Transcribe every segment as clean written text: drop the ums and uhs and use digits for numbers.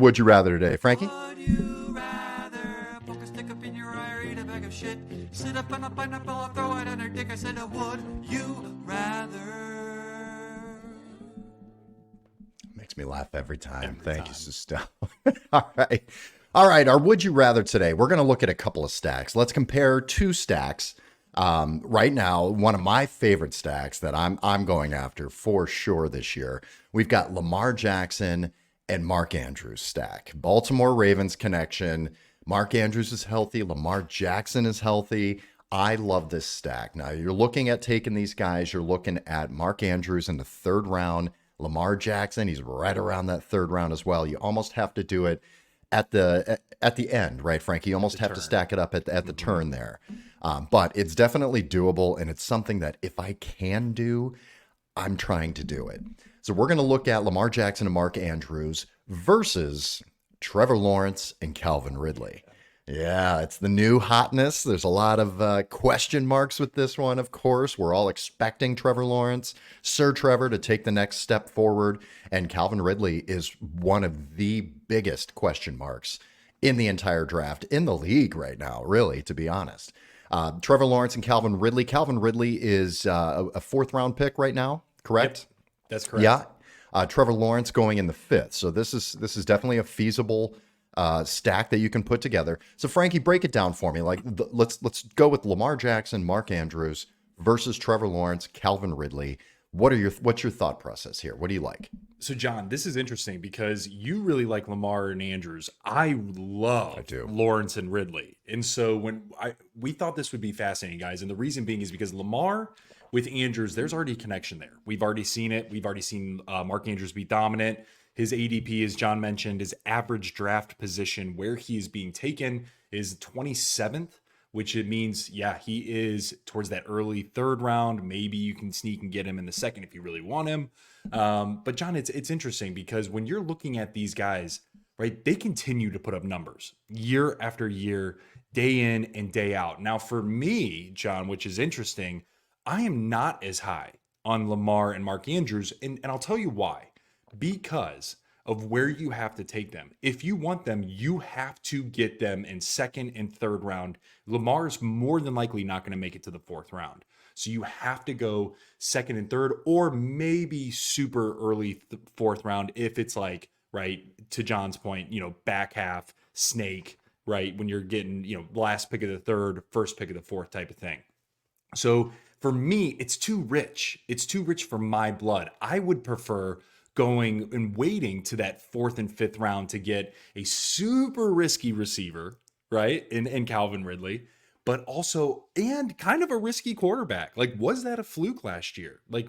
Would you rather today, Frankie? Would you rather poke a stick up in your eye or eat a bag of shit? Sit up on a pineapple or throw it on her dick? I said, would you rather? Makes me laugh every time. Every Thank time. you, Sister. All right. All right. Our Would You Rather today, we're going to look at a couple of stacks. Let's compare two stacks. Right now, one of my favorite stacks that I'm going after for sure this year, we've got Lamar Jackson and Mark Andrews stack. Baltimore Ravens connection. Mark Andrews is healthy. Lamar Jackson is healthy. I love this stack. Now, you're looking at taking these guys. You're looking at Mark Andrews in the third round. Lamar Jackson, he's right around that third round as well. You almost have to do it at the end, right, Frank? You almost have to stack it up at the turn there. But it's definitely doable, and it's something that if I can do, I'm trying to do it. So we're going to look at Lamar Jackson and Mark Andrews versus Trevor Lawrence and Calvin Ridley. Yeah, it's the new hotness. There's a lot of question marks with this one, of course. We're all expecting Trevor Lawrence, Sir Trevor, to take the next step forward. And Calvin Ridley is one of the biggest question marks in the entire draft, in the league right now, really, to be honest. Trevor Lawrence and Calvin Ridley. Calvin Ridley is a fourth round pick right now, correct? Yep, that's correct. Yeah. Trevor Lawrence going in the fifth. So this is definitely a feasible stack that you can put together. So Frankie, break it down for me. Like, let's go with Lamar Jackson, Mark Andrews versus Trevor Lawrence, Calvin Ridley. What's your thought process here? What do you like? So, John, this is interesting because you really like Lamar and Andrews. I do. Lawrence and Ridley. And so we thought this would be fascinating, guys. And the reason being is because Lamar with Andrews, there's already a connection there. We've already seen it. We've already seen Mark Andrews be dominant. His ADP, as John mentioned, his average draft position where he is being taken is 27th, which it means, yeah, he is towards that early third round. Maybe you can sneak and get him in the second if you really want him. But John, it's interesting because when you're looking at these guys, right, they continue to put up numbers year after year, day in and day out. Now, for me, John, which is interesting, I am not as high on Lamar and Mark Andrews, and I'll tell you why. Because of where you have to take them. If you want them, you have to get them in second and third round. Lamar is more than likely not going to make it to the fourth round. So you have to go second and third, or maybe super early fourth round if it's like, right, to John's point, back half, snake, right, when you're getting, last pick of the third, first pick of the fourth type of thing. So for me, it's too rich. It's too rich for my blood. I would prefer going and waiting to that fourth and fifth round to get a super risky receiver, right? In Calvin Ridley, but also, and kind of a risky quarterback. Like, was that a fluke last year? Like,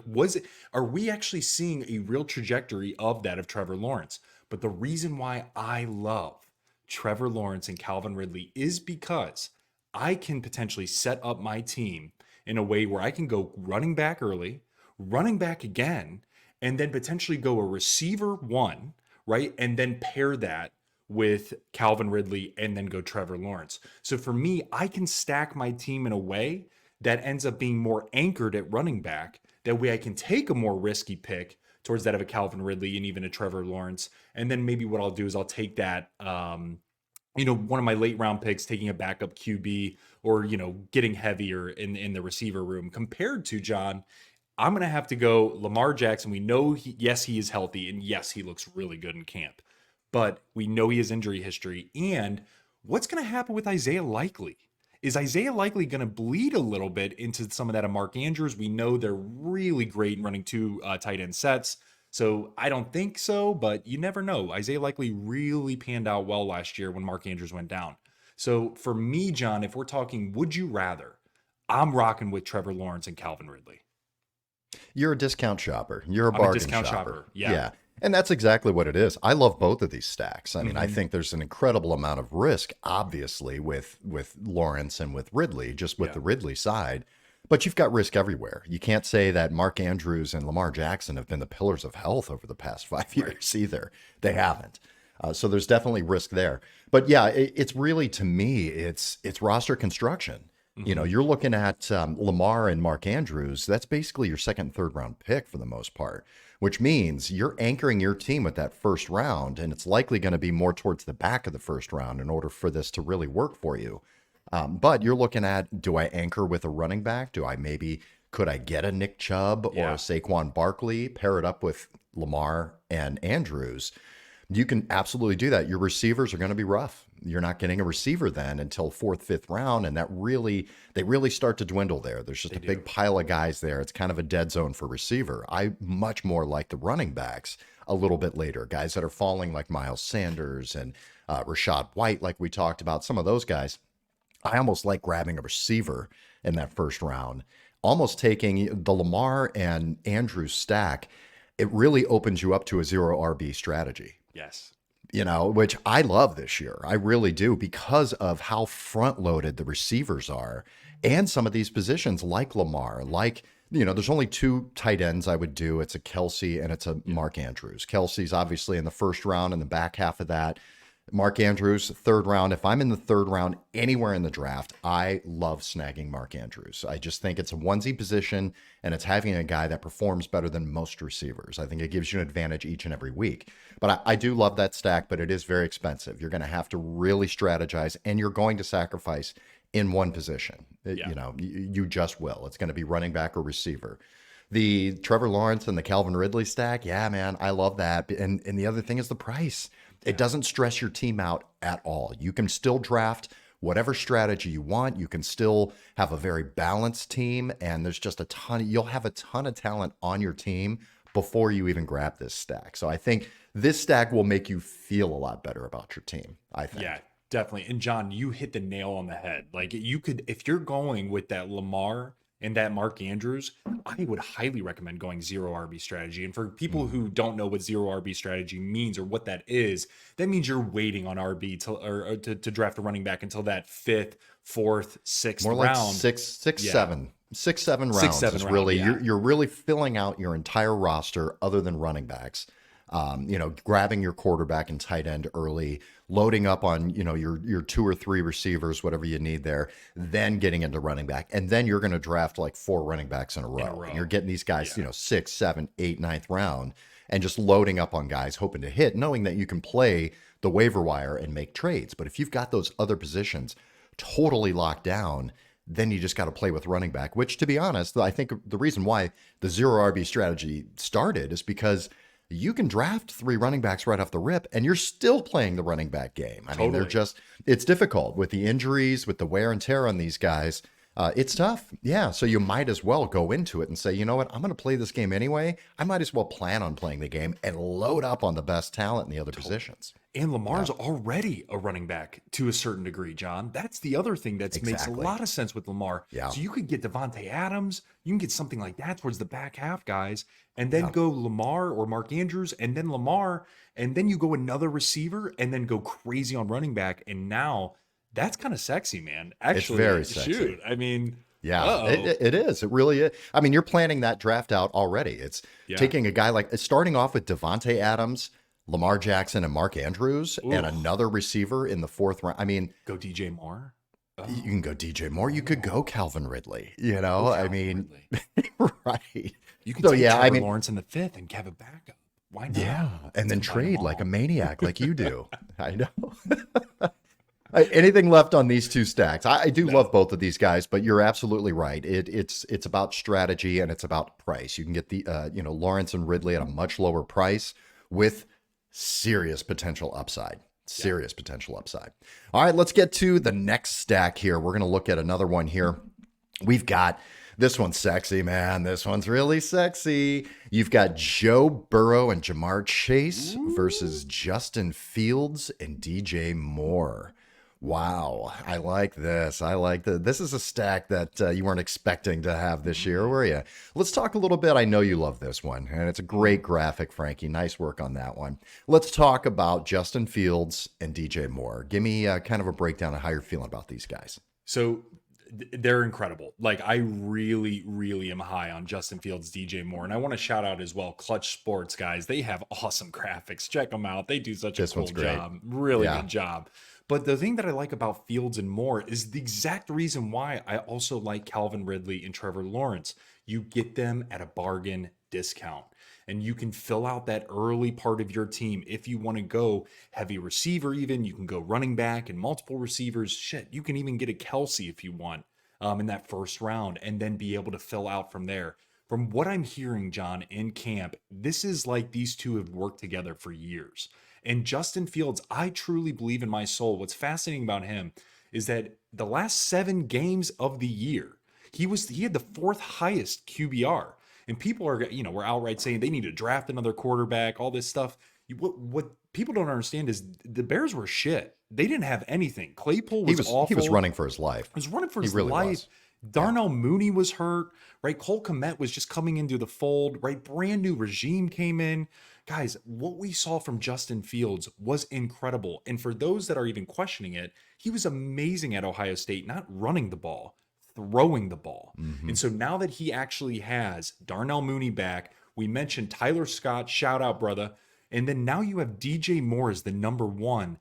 are we actually seeing a real trajectory of that of Trevor Lawrence? But the reason why I love Trevor Lawrence and Calvin Ridley is because I can potentially set up my team in a way where I can go running back early, running back again, and then potentially go a receiver one, right? And then pair that with Calvin Ridley and then go Trevor Lawrence. So for me, I can stack my team in a way that ends up being more anchored at running back. That way I can take a more risky pick towards that of a Calvin Ridley and even a Trevor Lawrence. And then maybe what I'll do is I'll take that, one of my late round picks, taking a backup QB or, getting heavier in the receiver room compared to John. I'm going to have to go Lamar Jackson. We know, he is healthy, and yes, he looks really good in camp. But we know he has injury history. And what's going to happen with Isaiah Likely? Is Isaiah Likely going to bleed a little bit into some of that of Mark Andrews? We know they're really great in running two tight end sets. So I don't think so, but you never know. Isaiah Likely really panned out well last year when Mark Andrews went down. So for me, John, if we're talking would you rather, I'm rocking with Trevor Lawrence and Calvin Ridley. You're a discount shopper. You're a I'm bargain discount shopper. Yeah. And that's exactly what it is. I love both of these stacks. I mean, I think there's an incredible amount of risk, obviously, with Lawrence and with Ridley, just with the Ridley side. But you've got risk everywhere. You can't say that Mark Andrews and Lamar Jackson have been the pillars of health over the past 5 years either. They haven't. So there's definitely risk there. But yeah, it's really, to me, it's roster construction. You're looking at Lamar and Mark Andrews. That's basically your second and third round pick for the most part. which means you're anchoring your team with that first round, and it's likely going to be more towards the back of the first round in order for this to really work for you. But you're looking at, do I anchor with a running back? Could I get a Nick Chubb or a Saquon Barkley, pair it up with Lamar and Andrews? You can absolutely do that. Your receivers are going to be rough. You're not getting a receiver then until fourth, fifth round. And they really start to dwindle there. There's just a big pile of guys there. It's kind of a dead zone for receiver. I much more like the running backs a little bit later, guys that are falling like Miles Sanders and Rashad White, like we talked about, some of those guys. I almost like grabbing a receiver in that first round, almost taking the Lamar and Andrews stack. It really opens you up to a 0 RB strategy. Yes. Which I love this year. I really do, because of how front loaded the receivers are and some of these positions like Lamar, there's only 2 tight ends I would do. It's a Kelsey and it's a Mark Andrews. Kelsey's obviously in the first round and the back half of that. Mark Andrews, third round. If I'm in the third round anywhere in the draft, I love snagging Mark Andrews. I just think it's a onesie position, and it's having a guy that performs better than most receivers. I think it gives you an advantage each and every week. But I do love that stack, but it is very expensive. You're going to have to really strategize, and you're going to sacrifice in one position. You just will. It's going to be running back or receiver. The Trevor Lawrence and the Calvin Ridley stack, yeah, man, I love that. And the other thing is the price. It doesn't stress your team out at all. You can still draft whatever strategy you want. You can still have a very balanced team, and there's just you'll have a ton of talent on your team before you even grab this stack. So I think this stack will make you feel a lot better about your team, I think. Yeah, definitely. And John, you hit the nail on the head. Like, you could, if you're going with that Lamar and that Mark Andrews, I would highly recommend going 0 RB strategy. And for people who don't know what 0 RB strategy means or what that means you're waiting on RB to draft a running back until that 5th, 4th, 6th More like round. six, seven rounds. You're really filling out your entire roster other than running backs. Grabbing your quarterback and tight end early, loading up on, your 2 or 3 receivers, whatever you need there, then getting into running back. And then you're going to draft like 4 running backs in a row. And you're getting these guys, 6th, 7th, 8th, 9th round, and just loading up on guys, hoping to hit, knowing that you can play the waiver wire and make trades. But if you've got those other positions totally locked down, then you just got to play with running back, which, to be honest, I think the reason why the 0 RB strategy started is because you can draft 3 running backs right off the rip, and you're still playing the running back game. I mean, it's difficult with the injuries, with the wear and tear on these guys. It's tough. Yeah. So you might as well go into it and say, you know what? I'm going to play this game anyway. I might as well plan on playing the game and load up on the best talent in the other positions. And Lamar's already a running back to a certain degree, John. That's the other thing that makes a lot of sense with Lamar. Yeah. So you could get Devontae Adams. You can get something like that towards the back half, guys, and then go Lamar or Mark Andrews, and then Lamar, and then you go another receiver, and then go crazy on running back. And now that's kind of sexy, man. Actually, it's very sexy. Shoot, I mean, yeah, it is. It really is. I mean, you're planning that draft out already. It's taking a guy starting off with Devontae Adams, Lamar Jackson, and Mark Andrews, and another receiver in the 4th round. I mean, go DJ Moore. You can go DJ Moore. You could go Calvin Ridley. Right. You can take Trevor Lawrence in the 5th and have a backup. Why not? Yeah, and then trade like a maniac, like you do. I know. Anything left on these 2 stacks? I do love both of these guys, but you're absolutely right. It's about strategy and it's about price. You can get the Lawrence and Ridley at a much lower price with serious potential upside. Potential upside. All right, let's get to the next stack here. We're going to look at another one here. We've got this one's sexy, man. This one's really sexy. You've got Joe Burrow and J'Marr Chase versus Justin Fields and DJ Moore. Wow, I like this. This is a stack that you weren't expecting to have this year, were you? Let's talk a little bit. I know you love this one, and it's a great graphic, Frankie. Nice work on that one. Let's talk about Justin Fields and DJ Moore. Give me kind of a breakdown of how you're feeling about these guys. So they're incredible. Like, I really, really am high on Justin Fields, DJ Moore. And I want to shout out as well, Clutch Sports, guys. They have awesome graphics. Check them out. They do such a cool job. Really good job. But the thing that I like about Fields and Moore is the exact reason why I also like Calvin Ridley and Trevor Lawrence. You get them at a bargain discount. and you can fill out that early part of your team. If you want to go heavy receiver, even you can go running back and multiple receivers. Shit, you can even get a Kelsey if you want in that first round, and then be able to fill out from there. From what I'm hearing, John, in camp, this is like these two have worked together for years. And Justin Fields, I truly believe in my soul. What's fascinating about him is that the last 7 games of the year, he had the 4th highest QBR. And people are, were outright saying they need to draft another quarterback, all this stuff. What people don't understand is the Bears were shit. They didn't have anything. Claypool was awful. He was running for his life. He was running for his really life. Was. Darnell Mooney was hurt, right? Cole Kmet was just coming into the fold, right? Brand new regime came in. Guys, what we saw from Justin Fields was incredible. And for those that are even questioning it, he was amazing at Ohio State, not running the ball, throwing the ball. And so now that he actually has Darnell Mooney back, we mentioned Tyler Scott, shout out, brother. And then now you have DJ Moore as the number 1.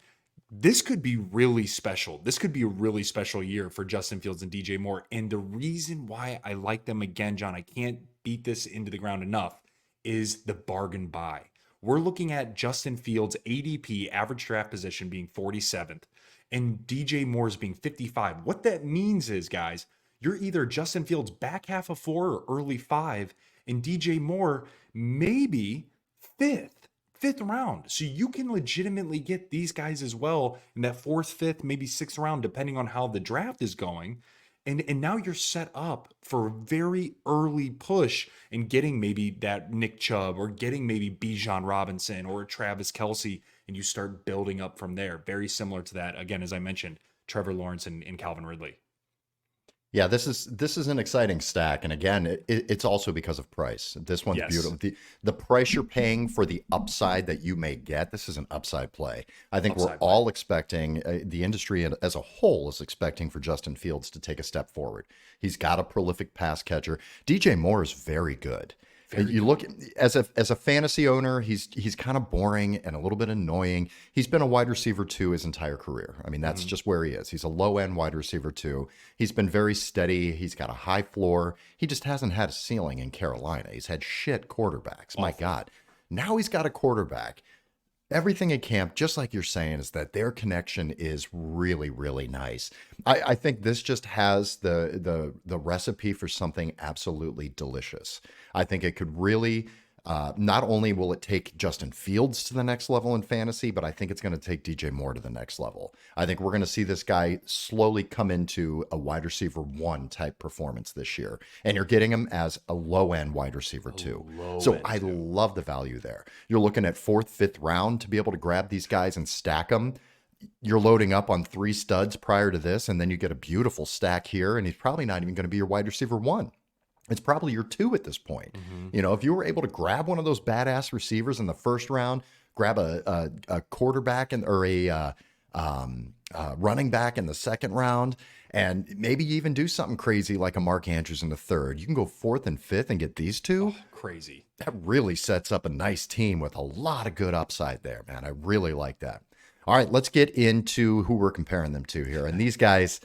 This could be really special. This could be a really special year for Justin Fields and DJ Moore. And the reason why I like them again, John, I can't beat this into the ground enough, is the bargain buy. We're looking at Justin Fields' ADP, average draft position, being 47th, and DJ Moore's being 55. What that means is, guys, you're either Justin Fields back half of 4 or early 5, and DJ Moore maybe 5th round. So you can legitimately get these guys as well in that 4th, 5th, maybe 6th round, depending on how the draft is going. And now you're set up for a very early push and getting maybe that Nick Chubb or getting maybe Bijan Robinson or Travis Kelce, and you start building up from there. Very similar to that, again, as I mentioned, Trevor Lawrence and Calvin Ridley. Yeah, this is an exciting stack, and again, it's also because of price. This one's beautiful. The price you're paying for the upside that you may get. This is an upside play. I think we're all expecting, the industry as a whole is expecting for Justin Fields to take a step forward. He's got a prolific pass catcher. DJ Moore is very good. You look as a fantasy owner, he's kind of boring and a little bit annoying. He's been a wide receiver 2 his entire career. I mean, that's just where he is. He's a low end wide receiver 2. He's been very steady. He's got a high floor. He just hasn't had a ceiling in Carolina. He's had shit quarterbacks. My God. Now he's got a quarterback. Everything at camp, just like you're saying, is that their connection is really, really nice. I think this just has the recipe for something absolutely delicious. I think it could really, not only will it take Justin Fields to the next level in fantasy, but I think it's going to take DJ Moore to the next level. I think we're going to see this guy slowly come into a wide receiver 1 type performance this year. And you're getting him as a low end wide receiver 2. So I love the value there. You're looking at 4th, 5th round to be able to grab these guys and stack them. You're loading up on 3 studs prior to this, and then you get a beautiful stack here, and he's probably not even going to be your wide receiver 1. It's probably your 2 at this point. If you were able to grab one of those badass receivers in the first round, grab a quarterback or a running back in the second round, and maybe even do something crazy like a Mark Andrews in the 3rd. You can go 4th and 5th and get these 2. Crazy. That really sets up a nice team with a lot of good upside there, man. I really like that. All right, let's get into who we're comparing them to here. And these guys,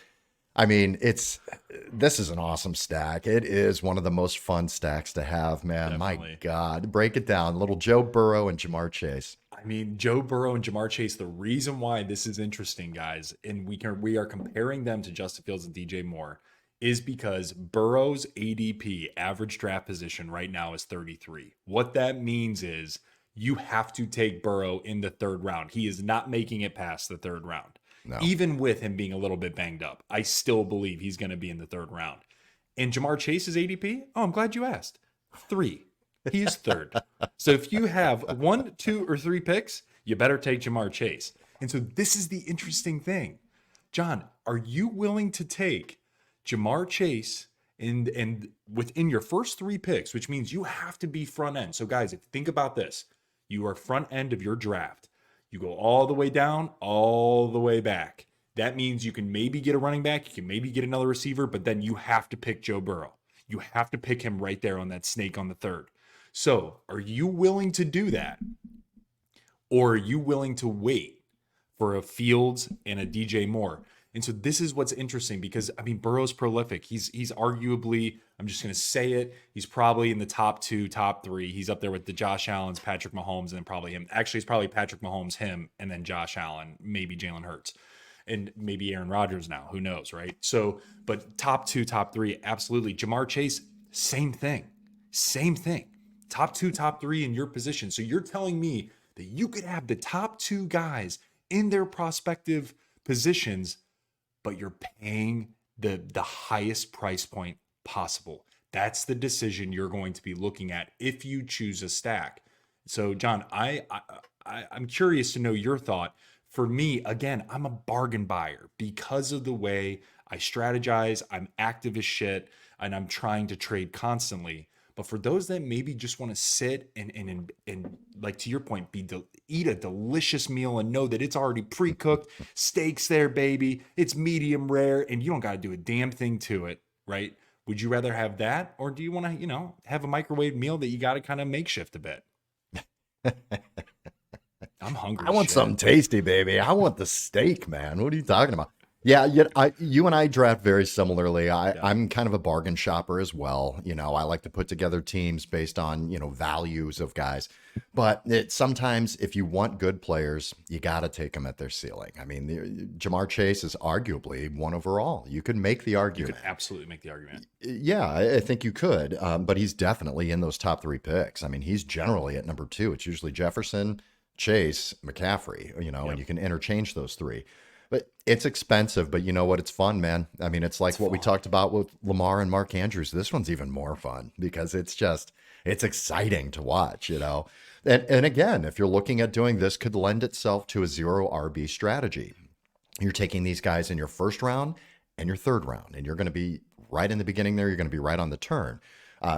I mean, this is an awesome stack. It is one of the most fun stacks to have, man. Definitely. My God, break it down. Little Joe Burrow and J'Marr Chase. I mean, Joe Burrow and J'Marr Chase, the reason why this is interesting, guys, and we are comparing them to Justin Fields and DJ Moore, is because Burrow's ADP, average draft position, right now is 33. What that means is you have to take Burrow in the 3rd round. He is not making it past the 3rd round. No. Even with him being a little bit banged up, I still believe he's going to be in the 3rd round. And J'Marr Chase's ADP? Oh, I'm glad you asked. 3. He is 3rd. So if you have 1, 2, or 3 picks, you better take J'Marr Chase. And so this is the interesting thing. John, are you willing to take J'Marr Chase and within your first 3 picks, which means you have to be front end. So guys, if you think about this, you are front end of your draft. You go all the way down, all the way back. That means you can maybe get a running back, you can maybe get another receiver, but then you have to pick Joe Burrow. You have to pick him right there on that snake on the 3rd. So are you willing to do that? Or are you willing to wait for a Fields and a DJ Moore? And so this is what's interesting because I mean Burrow's prolific. He's arguably, I'm just going to say it, he's probably in the top 2, top 3. He's up there with the Josh Allen's, Patrick Mahomes, and then probably him. Actually, it's probably Patrick Mahomes, him, and then Josh Allen, maybe Jalen Hurts, and maybe Aaron Rodgers now. Who knows, right? So, but top 2, top 3, absolutely. J'Marr Chase, same thing. Same thing. Top 2, top 3 in your position. So you're telling me that you could have the top 2 guys in their prospective positions, but you're paying the highest price point possible. That's the decision you're going to be looking at if you choose a stack. So, John, I'm curious to know your thought. For me, again, I'm a bargain buyer because of the way I strategize. I'm active as shit, and I'm trying to trade constantly. But for those that maybe just want to sit and like to your point, eat a delicious meal and know that it's already pre-cooked, steaks there, baby, it's medium rare, and you don't got to do a damn thing to it, right? Would you rather have that, or do you want to, have a microwave meal that you got to kind of makeshift a bit? I'm hungry. I want something tasty, baby. I want the steak, man. What are you talking about? Yeah, you and I draft very similarly. I'm kind of a bargain shopper as well. I like to put together teams based on, values of guys. But sometimes if you want good players, you got to take them at their ceiling. I mean, J'Marr Chase is arguably 1 overall. You could make the argument. You could absolutely make the argument. Yeah, I think you could. But he's definitely in those top 3 picks. I mean, he's generally at number 2. It's usually Jefferson, Chase, McCaffrey, and you can interchange those 3. But it's expensive, but you know what? It's fun, man. I mean, it's like what we talked about with Lamar and Mark Andrews. This one's even more fun because it's exciting to watch, And again, if you're looking at doing this, could lend itself to a 0 RB strategy. You're taking these guys in your first round and your third round, and you're going to be right in the beginning there. You're going to be right on the turn.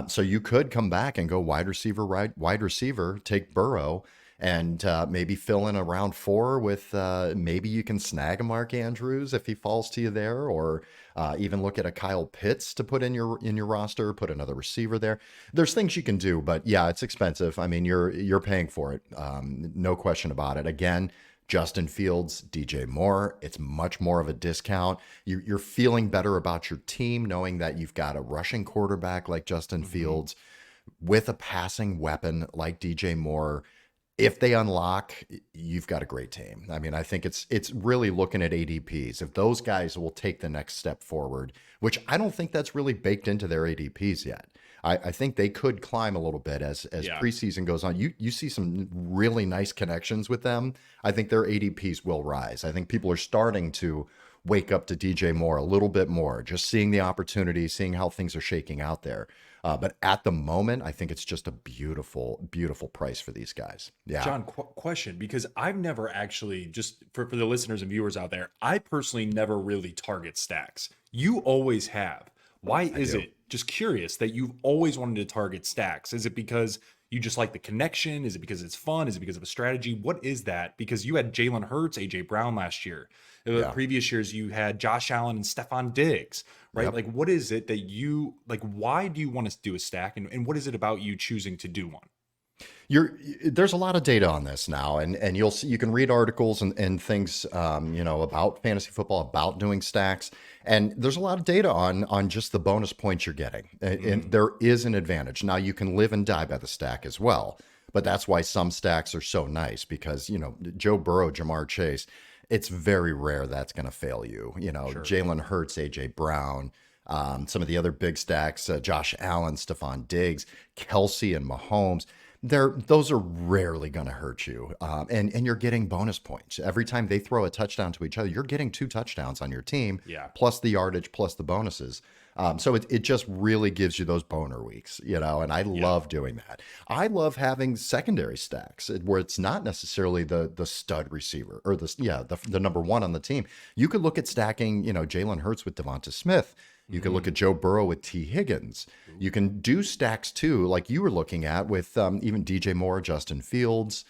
So you could come back and go wide receiver, take Burrow, and maybe fill in a round 4 with maybe you can snag a Mark Andrews if he falls to you there, or even look at a Kyle Pitts to put in your roster, put another receiver there. There's things you can do, but yeah, it's expensive. I mean, you're paying for it, no question about it. Again, Justin Fields, DJ Moore, it's much more of a discount. You're feeling better about your team knowing that you've got a rushing quarterback like Justin Fields with a passing weapon like DJ Moore. If they unlock, you've got a great team. I mean, I think it's really looking at ADPs. If those guys will take the next step forward, which I don't think that's really baked into their ADPs yet. I think they could climb a little bit as preseason goes on. You see some really nice connections with them. I think their ADPs will rise. I think people are starting to wake up to DJ Moore a little bit more, just seeing the opportunity, seeing how things are shaking out there. But at the moment, I think it's just a beautiful, beautiful price for these guys. Yeah. John, question, because I've never actually, just for the listeners and viewers out there, I personally never really target stacks. You always have. Why is it, just curious, that you've always wanted to target stacks? Is it because you just like the connection? Is it because it's fun? Is it because of a strategy? What is that? Because you had Jalen Hurts, AJ Brown last year. The previous years, you had Josh Allen and Stephon Diggs, right? Yep. Like, what is it that you, like, why do you want to do a stack? And what is it about you choosing to do one? There's a lot of data on this now, and you'll see, you can read articles and things, about fantasy football, about doing stacks. And there's a lot of data on just the bonus points you're getting. And there is an advantage. Now you can live and die by the stack as well, but that's why some stacks are so nice because, Joe Burrow, J'Marr Chase, it's very rare that's going to fail you. Sure. Jalen Hurts, AJ Brown, some of the other big stacks, Josh Allen, Stephon Diggs, Kelsey and Mahomes. Those are rarely going to hurt you. And you're getting bonus points. Every time they throw a touchdown to each other, you're getting 2 touchdowns on your team, plus the yardage, plus the bonuses. So it just really gives you those boner weeks, and I love doing that. I love having secondary stacks where it's not necessarily the stud receiver or the number 1 on the team. You could look at stacking, Jalen Hurts with Devonta Smith. You can look at Joe Burrow with T. Higgins. You can do stacks too, like you were looking at with even DJ Moore, Justin Fields,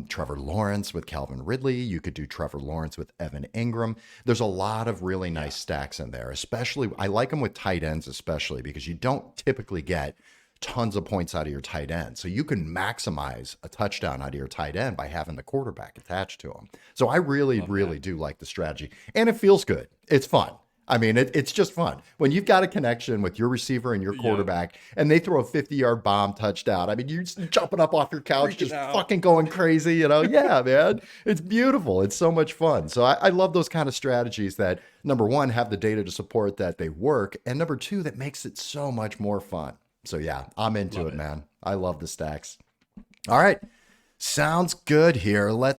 Trevor Lawrence with Calvin Ridley. You could do Trevor Lawrence with Evan Ingram. There's a lot of really nice stacks in there, especially I like them with tight ends, especially because you don't typically get tons of points out of your tight end. So you can maximize a touchdown out of your tight end by having the quarterback attached to him. So I really do like the strategy. And it feels good. It's fun. I mean, it's just fun. When you've got a connection with your receiver and your quarterback, and they throw a 50-yard bomb touchdown, I mean, you're just jumping up off your couch, Freaking just out. fucking going crazy, you know? Yeah, man. It's beautiful. It's so much fun. So I love those kind of strategies that, number one, have the data to support that they work, and number two, that makes it so much more fun. So yeah, I'm into it, man. I love the stacks. All right. Sounds good here.